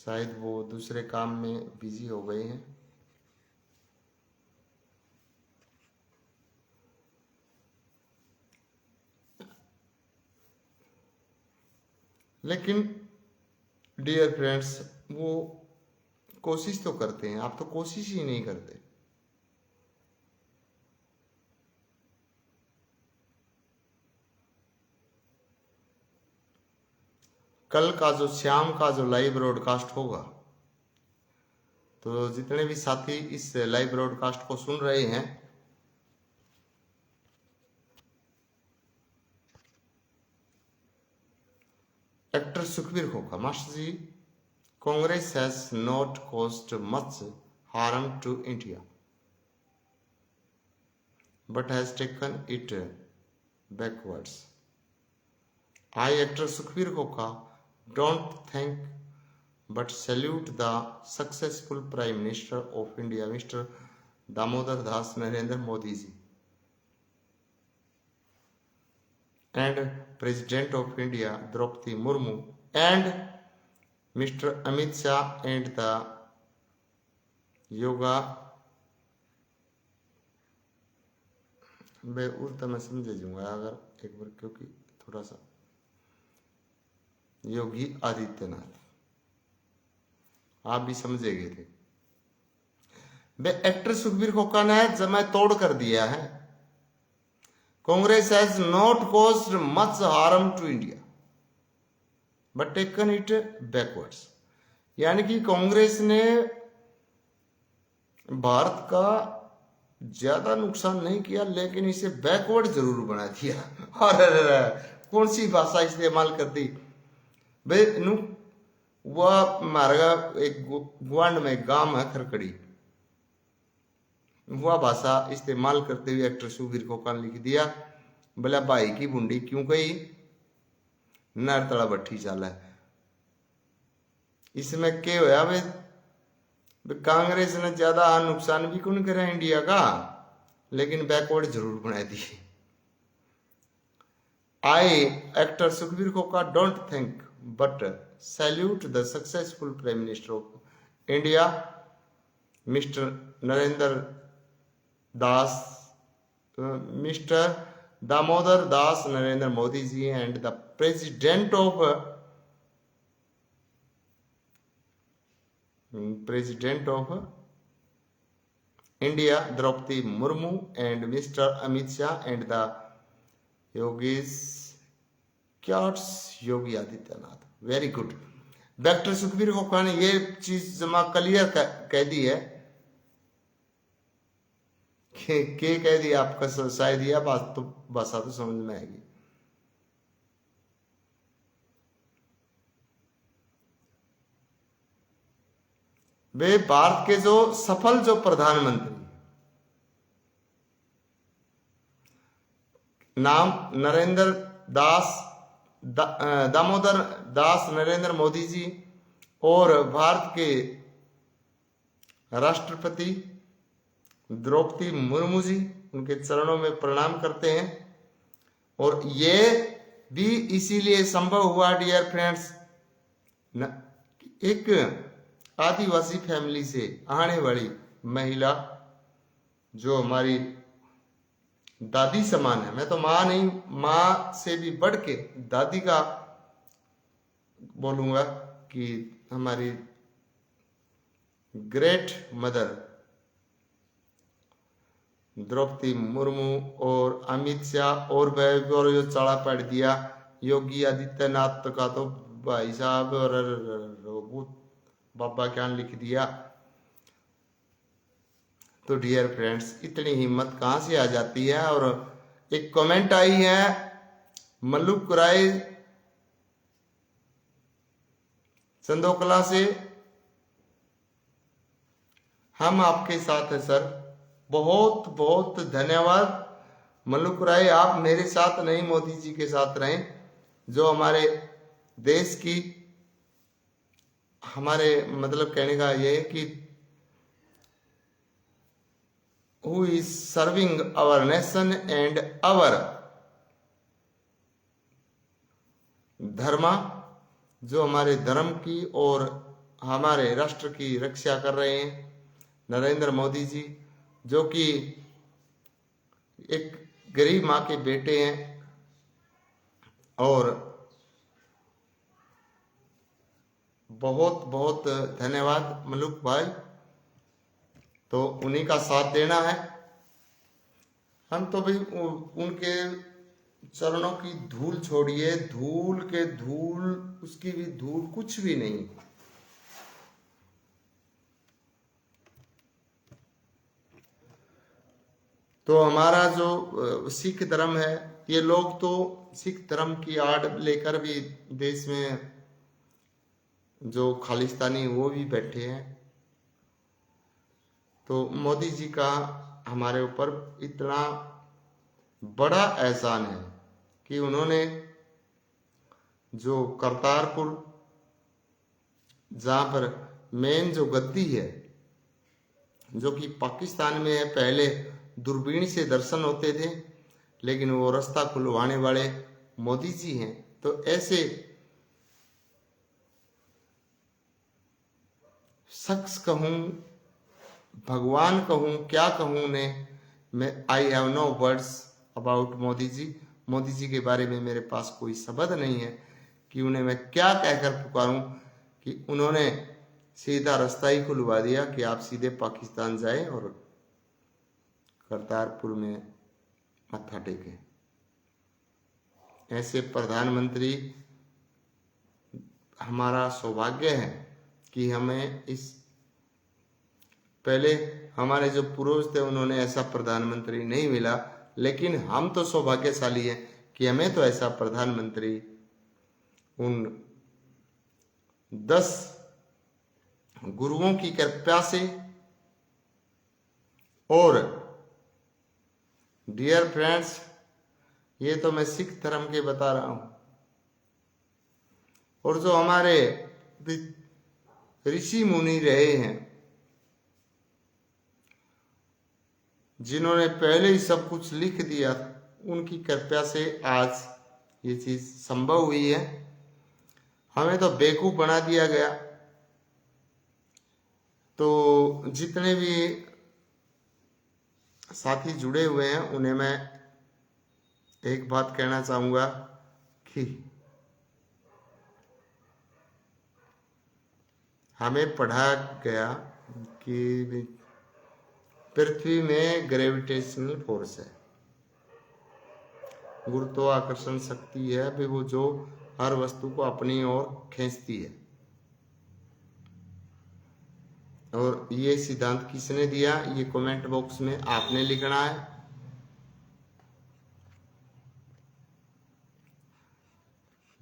शायद वो दूसरे काम में busy हो गए हैं। लेकिन dear friends वो कोशिश तो करते हैं, आप तो कोशिश ही नहीं करते। कल का जो शाम का जो लाइव ब्रॉडकास्ट होगा, तो जितने भी साथी इस लाइव ब्रॉडकास्ट को सुन रहे हैं, actor Sukhbir Khokha, master ji, Congress has not caused much harm to India, but has taken it backwards. I, actor Sukhbir Kokha, don't thank but salute the successful Prime Minister of India, Mr. Damodar Das Narendra Modi ji, and President of India, Draupadi Murmu, and Mr. Amit Shah and the yoga, मैं उल्टा मैं समझ जाऊंगा अगर एक बार, क्योंकि थोड़ा सा योगी आदित्यनाथ, आप भी समझे गए थे। वे एक्टर सुखबीर खोका ने जमा तोड़ कर दिया है। Congress has not caused much harm to India but taken it backwards, यानी कि कांग्रेस ने भारत का ज्यादा नुकसान नहीं किया लेकिन इसे बैकवर्ड जरूर बना दिया। और कौन सी भाषा इस्तेमाल कर दी वे नु, वह मारगा एक ग्वांड में गांव है खरकड़ी, वह भाषा इस्तेमाल करते हुए एक्टर सुखबीर खोका ने लिख दिया, बोला भाई की बुंडी क्यों कही नर तला बट्ठी चाला है। इसमें क्या होया वे कांग्रेस ने ज्यादा नुकसान भी कौन करा इंडिया का, लेकिन बैकवर्ड जरूर बना दी। I actor Sukhbir Khoka don't think but salute the successful prime minister of India mister Narendra Das mister Damodar Das Narendra Modi ji and the president of India Draupadi Murmu and Mr. Amit Shah and the Yogi Adityanath. Very good. Doctor Sukhbir Khoka ने ये चीज जमा clear कह दी है के कह दिया आपका शायद यह बात तो भाषा तो समझ में आएगी। वे भारत के जो सफल जो प्रधानमंत्री नाम नरेंद्र दास दामोदर दास नरेंद्र मोदी जी और भारत के राष्ट्रपति द्रौपदी मुर्मू जी, उनके चरणों में प्रणाम करते हैं। और ये भी इसीलिए संभव हुआ डियर फ्रेंड्स, एक आदिवासी फैमिली से आने वाली महिला जो हमारी दादी समान है, मैं तो माँ नहीं, माँ से भी बढ़ के दादी का बोलूंगा कि हमारी ग्रेट मदर द्रौपदी मुर्मू और अमित शाह और जो चढ़ा पड़ दिया योगी आदित्यनाथ का, तो भाई साहब और बाबा क्या लिख दिया। तो डियर फ्रेंड्स, इतनी हिम्मत कहां से आ जाती है। और एक कमेंट आई है मल्लुक राय चंदोकला से, हम आपके साथ हैं सर। बहुत बहुत धन्यवाद मल्लुक राय, आप मेरे साथ नहीं मोदी जी के साथ रहें, जो हमारे देश की, हमारे मतलब कहने का ये है कि who is serving our nation and our धर्मा, जो हमारे धर्म की और हमारे राष्ट्र की रक्षा कर रहे हैं नरेंद्र मोदी जी, जो कि एक गरीब माँ के बेटे हैं। और बहुत बहुत धन्यवाद मलुक भाई, तो उन्हीं का साथ देना है। हम तो भाई उनके चरणों की धूल छोड़िए, धूल के धूल, उसकी भी धूल कुछ भी नहीं। तो हमारा जो सिख धर्म है, ये लोग तो सिख धर्म की आड़ लेकर भी देश में जो खालिस्तानी वो भी बैठे हैं। तो मोदी जी का हमारे ऊपर इतना बड़ा एहसान है कि उन्होंने जो करतारपुर, जहाँ पर मेन जो गद्दी है जो कि पाकिस्तान में है, पहले दूरबीन से दर्शन होते थे, लेकिन वो रास्ता खुलवाने वाले मोदी जी हैं। तो ऐसे शख्स कहूँ, भगवान कहूँ, क्या कहूँ ने, मैं I have no words about Modi ji. Modi ji के बारे में मेरे पास कोई शब्द नहीं है कि उन्हें मैं क्या कहकर पुकारूं कि उन्होंने सीधा रास्ता ही खुलवा दिया कि आप सीधे पाकिस्तान जाएं और करतारपुर में मत्था टेकें। ऐसे प्रधानमंत्री, हमारा सौभाग्य है कि हमें इस पहले हमारे जो पूर्वज थे उन्होंने ऐसा प्रधानमंत्री नहीं मिला, लेकिन हम तो सौभाग्यशाली हैं कि हमें तो ऐसा प्रधानमंत्री उन 10 गुरुओं की कृपा से और डियर फ्रेंड्स, ये तो मैं सिख धर्म के बता रहा हूं, और जो हमारे ऋषि मुनि रहे हैं जिन्होंने पहले ही सब कुछ लिख दिया, उनकी कृपा से आज ये चीज संभव हुई है। हमें तो बेवकूफ बना दिया गया। तो जितने भी साथी जुड़े हुए हैं उन्हें मैं एक बात कहना चाहूंगा कि हमें पढ़ा गया कि पृथ्वी में ग्रेविटेशनल फोर्स है, गुरुत्वाकर्षण शक्ति है भी वो जो हर वस्तु को अपनी ओर खींचती है। और ये सिद्धांत किसने दिया, ये कमेंट बॉक्स में आपने लिखना है।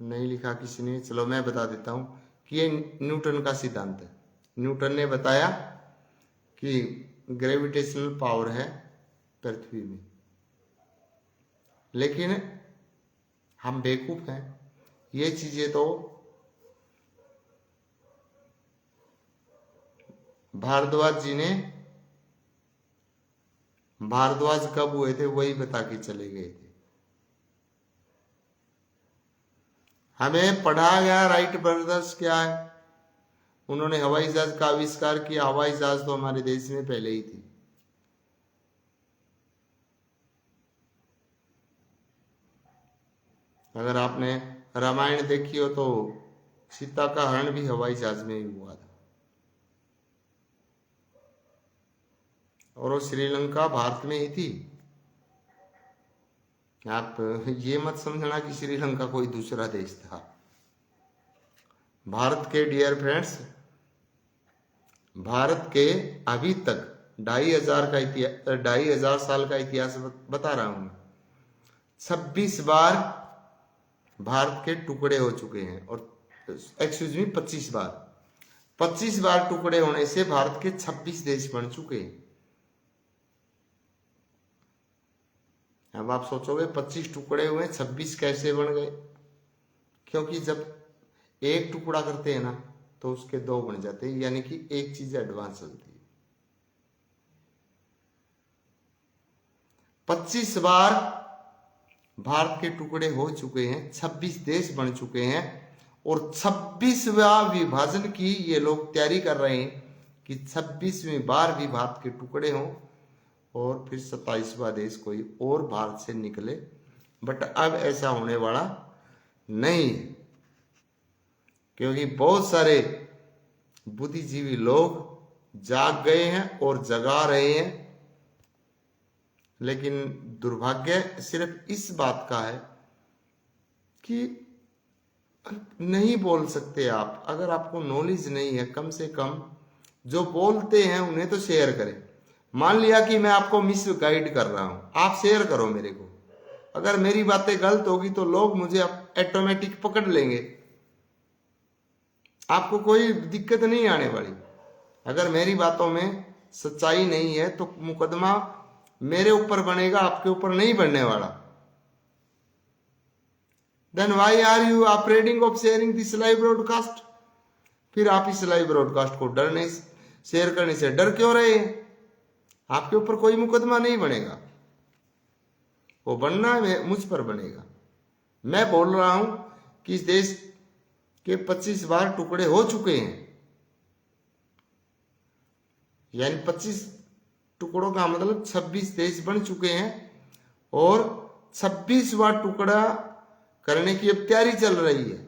नहीं लिखा किसी ने, चलो मैं बता देता हूं कि ये न्यूटन का सिद्धांत है। न्यूटन ने बताया कि ग्रेविटेशनल पावर है पृथ्वी में, लेकिन हम बेवकूफ हैं। ये चीजें तो भारद्वाज जी ने, भारद्वाज कब हुए थे वही बता के चले गए थे। हमें पढ़ा गया राइट ब्रदर्स क्या है, उन्होंने हवाई जहाज का आविष्कार किया। हवाई जहाज तो हमारे देश में पहले ही थी। अगर आपने रामायण देखी हो तो सीता का हरण भी हवाई जहाज में ही हुआ था। और वो श्रीलंका भारत में ही थी। आप ये मत समझना कि श्रीलंका कोई दूसरा देश था। भारत के डियर फ्रेंड्स, भारत के अभी तक 2500 साल का इतिहास बता रहा हूं। 26 बार भारत के टुकड़े हो चुके हैं, और 25 बार टुकड़े होने से भारत के 26 देश बन चुके हैं। अब आप सोचोगे 25 टुकड़े हुए 26 कैसे बन गए? क्योंकि जब एक टुकड़ा करते हैं ना तो उसके 2 बन जाते हैं, यानी कि एक चीज एडवांस चलती है। 25 बार भारत के टुकड़े हो चुके हैं, 26 देश बन चुके हैं, और 26वां विभाजन की ये लोग तैयारी कर रहे हैं कि 26वीं बार भी भारत के टुकड़े हों और फिर 27वां देश कोई और भारत से निकले। बट अब ऐसा होने वाला नहीं है, क्योंकि बहुत सारे बुद्धिजीवी लोग जाग गए हैं और जगा रहे हैं। लेकिन दुर्भाग्य सिर्फ इस बात का है कि नहीं बोल सकते आप। अगर आपको नॉलेज नहीं है, कम से कम जो बोलते हैं उन्हें तो शेयर करें। मान लिया कि मैं आपको मिस गाइड कर रहा हूं, आप शेयर करो मेरे को। अगर मेरी बातें गलत होगी तो लोग मुझे ऑटोमेटिक पकड़ लेंगे, आपको कोई दिक्कत नहीं आने वाली। अगर मेरी बातों में सच्चाई नहीं है तो मुकदमा मेरे ऊपर बनेगा, आपके ऊपर नहीं बनने वाला। Then why are you afraiding of sharing this live broadcast? फिर आप इस लाइव ब्रॉडकास्ट को डरने, शेयर करने से डर क्यों रहे हैं? आपके ऊपर कोई मुकदमा नहीं बनेगा, वो बनना है मुझ पर बनेगा। मैं बोल रहा हूं कि इस देश के 25 बार टुकड़े हो चुके हैं, यानी 25 टुकड़ों का मतलब 26 देश बन चुके हैं, और 26वां टुकड़ा करने की अब तैयारी चल रही है।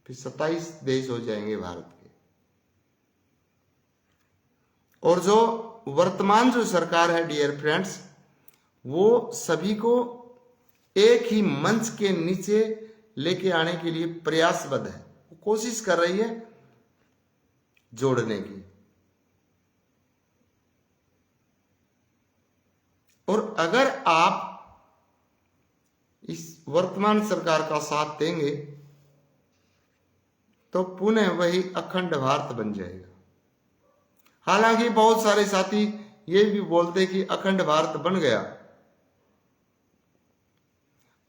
फिर 27 देश हो जाएंगे भारत के। और जो वर्तमान जो सरकार है डियर फ्रेंड्स, वो सभी को एक ही मंच के नीचे लेके आने के लिए प्रयासबद्ध है, वो कोशिश कर रही है जोड़ने की। और अगर आप इस वर्तमान सरकार का साथ देंगे तो पुनः वही अखंड भारत बन जाएगा। हालांकि बहुत सारे साथी ये भी बोलते कि अखंड भारत बन गया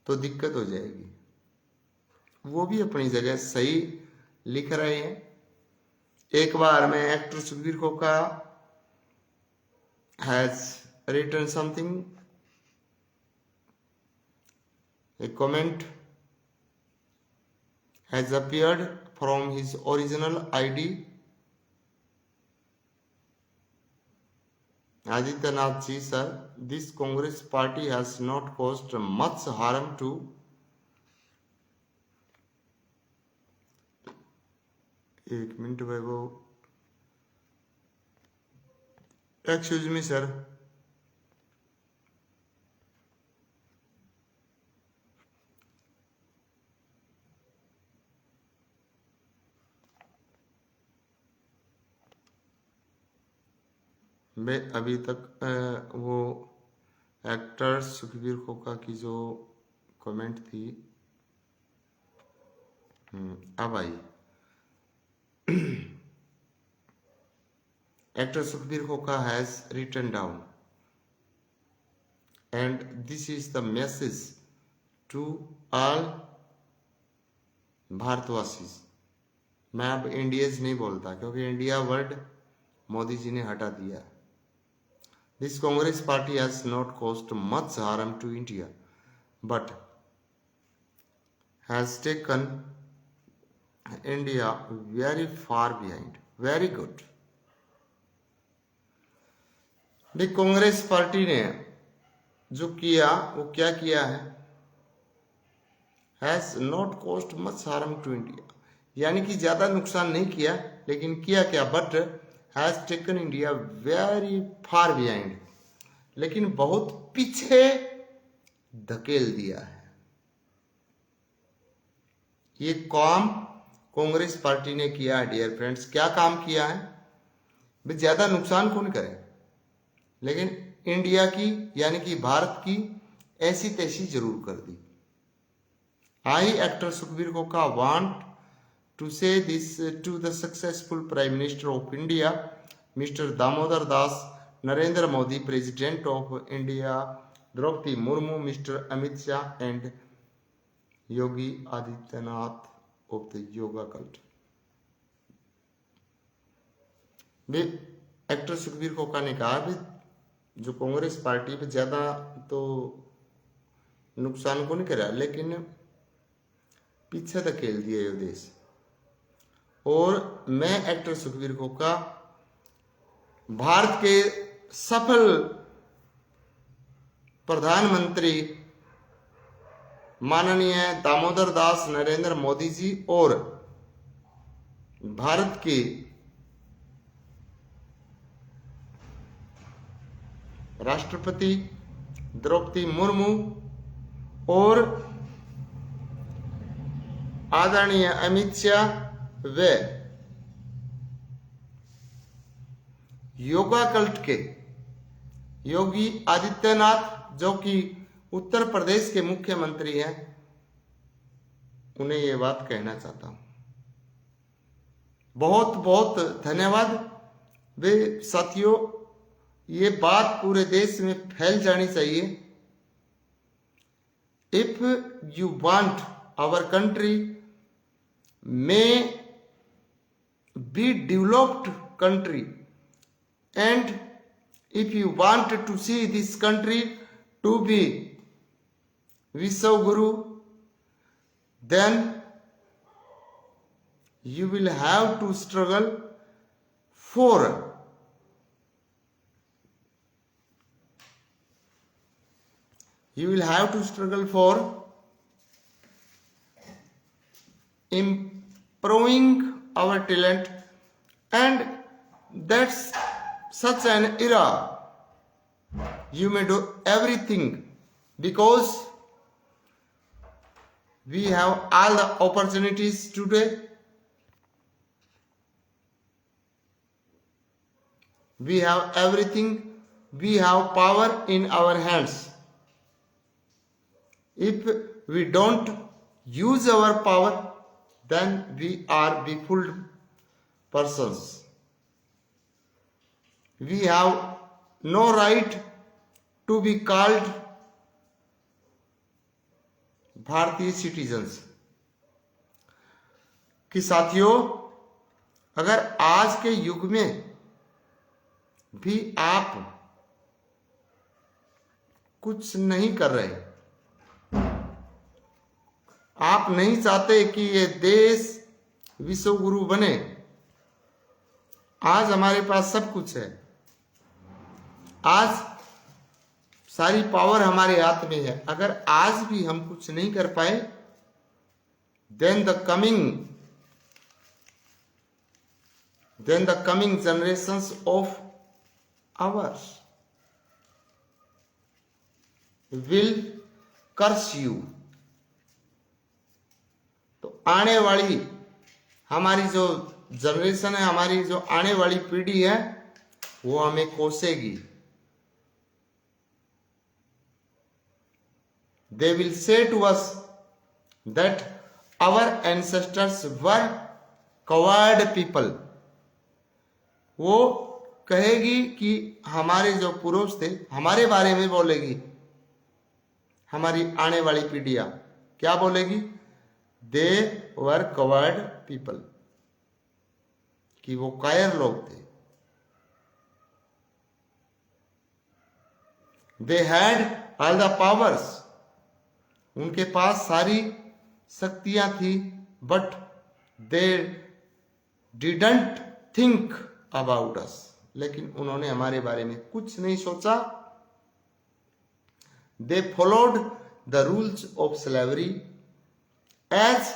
तो दिक्कत हो जाएगी। वो भी अपनी जगह सही लिख रहे हैं। एक बार में एक्टर सुखबीर खोखा has written something, a comment has appeared from his original ID. Adityanath ji, sir, this Congress party has not caused much harm to एक मिनट वैभव, एक्सक्यूज मी सर, मैं अभी तक वो एक्टर सुखबीर खोखा की जो कमेंट थी अब आई। Actor Sukhbir Khokha has written down, and this is the message to all भारतवासीज। मैं अब इंडियंस नहीं बोलता क्योंकि इंडिया वर्ड मोदी जी ने हटा दिया। This Congress party has not caused much harm to India but has taken India very far behind. Very good. Congress party ने जो किया वो क्या किया है, has not cost much harm to India, यानी कि ज्यादा नुकसान नहीं किया, लेकिन किया क्या, but has taken India very far behind, लेकिन बहुत पीछे धकेल दिया है। ये काम कांग्रेस पार्टी ने किया है डियर फ्रेंड्स। क्या काम किया है भाई, ज्यादा नुकसान कौन करे, लेकिन इंडिया की यानी कि भारत की ऐसी तैसी जरूर कर दी। I actor Sukhbir Khokha want to say this to the successful prime minister of India mister Damodar Das Narendra Modi, president of India Draupadi Murmu, mister Amit Shah and Yogi Adityanath of the yoga cult. Actor Sukhbir Khokha ने कहा भी जो कांग्रेस पार्टी पे ज्यादा तो नुकसान को नहीं करा, लेकिन पीछे धकेल दिया ये देश। और मैं एक्टर सुखबीर खोखा भारत के सफल प्रधानमंत्री माननीय दामोदर दास नरेंद्र मोदी जी और भारत के राष्ट्रपति द्रौपदी मुर्मू और आदरणीय अमित शाह व योगा कल्ट के योगी आदित्यनाथ जो कि उत्तर प्रदेश के मुख्यमंत्री हैं, उन्हें यह बात कहना चाहता हूं। बहुत बहुत धन्यवाद वे साथियों। ये बात पूरे देश में फैल जानी चाहिए। If you want our country में be developed country and if you want to see this country to be Vishwaguru, then you will have to struggle for proving our talent, and that's such an era. You may do everything because we have all the opportunities today. We have everything. We have power in our hands. If we don't use our power, then we are befooled persons. We have no right to be called भारतीय citizens. कि साथियों, अगर आज के युग में भी आप कुछ नहीं कर रहे, आप नहीं चाहते कि ये देश विश्व गुरु बने, आज हमारे पास सब कुछ है, आज सारी पावर हमारे हाथ में है, अगर आज भी हम कुछ नहीं कर पाए, then the coming generations of ours will curse you। तो आने वाली हमारी जो जनरेशन है, हमारी जो आने वाली पीढ़ी है, वो हमें कोसेगी। They will say to us that our ancestors were coward people। वो कहेगी कि हमारे जो पूर्वज थे, हमारे बारे में बोलेगी। हमारी आने वाली पीढ़ियां क्या बोलेगी? They were coward people, कि वो कायर लोग थे। They had all the powers, उनके पास सारी शक्तियां थी, but they didn't think about us, लेकिन उन्होंने हमारे बारे में कुछ नहीं सोचा। They followed the rules of slavery as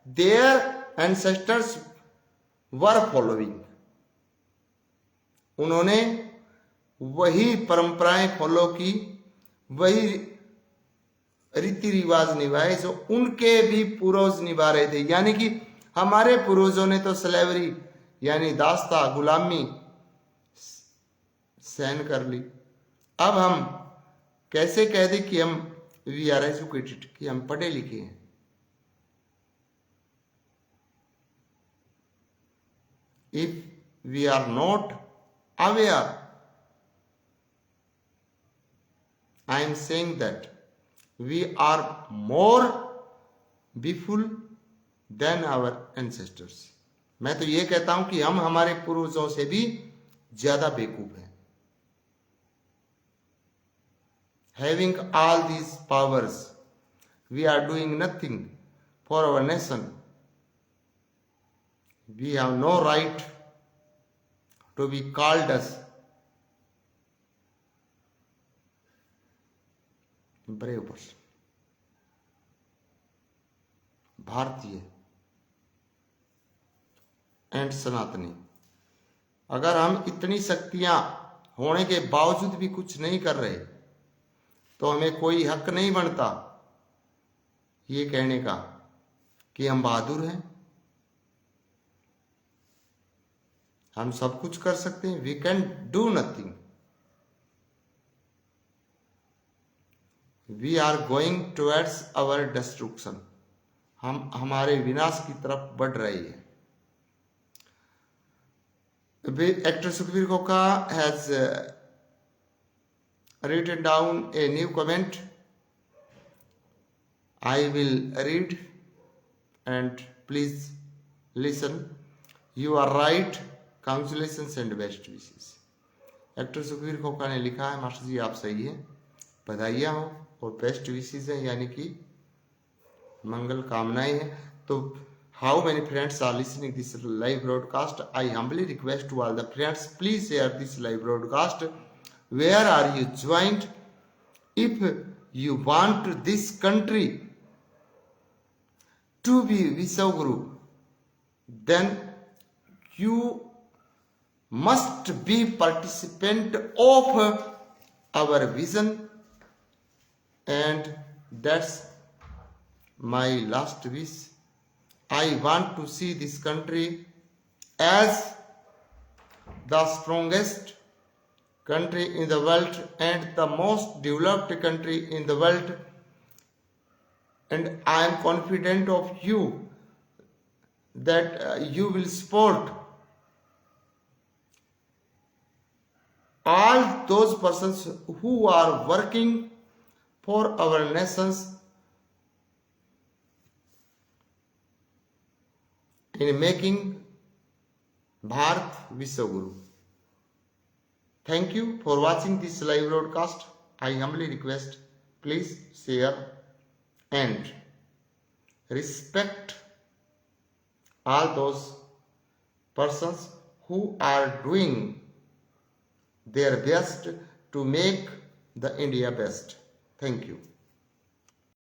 their ancestors were following. उन्होंने वही परंपराएं फॉलो की, वही रीति रिवाज निभाए जो उनके भी पूर्वज निभा रहे थे। यानी कि हमारे पूर्वजों ने तो स्लेवरी यानी दास्ता, गुलामी सहन कर ली। अब हम कैसे कह दें कि हम वी आर एजुकेटेड, कि हम पढ़े लिखे हैं? If we are not aware, I am saying that we are more befool than our ancestors। मैं तो ये कहता हूं कि हम हमारे पूर्वजों से भी ज्यादा बेवकूफ हैं। Having all these powers, we are doing nothing for our nation। We have no right to be called as brave person, भारतीय एंड सनातनी। अगर हम इतनी शक्तियां होने के बावजूद भी कुछ नहीं कर रहे, तो हमें कोई हक नहीं बनता ये कहने का कि हम बहादुर हैं, हम सब कुछ कर सकते हैं। We can do nothing. We are going towards our destruction. हम हमारे विनाश की तरफ बढ़ रहे हैं। Actor Sukhbir Khoka has written down a new comment. I will read and please listen. You are right. Congratulations and best wishes। Actor Sukhbir Khoka ने लिखा है, मास्टर जी आप सही हैं, बधाइयाँ हो और बेस्ट विशेस है, यानी कि मंगल कामनाएं हैं। तो how many friends are listening this live broadcast? I humbly request to all the friends, please share this live broadcast. Where are you joint? If you want this country to be विश्व गुरु, then you must be participant of our vision, and that's my last wish. I want to see this country as the strongest country in the world and the most developed country in the world, and I am confident of you that you will support all those persons who are working for our nations in making Bharat Vishwaguru. Thank you for watching this live broadcast. I humbly request, please share and respect all those persons who are doing their best to make the India best. Thank you.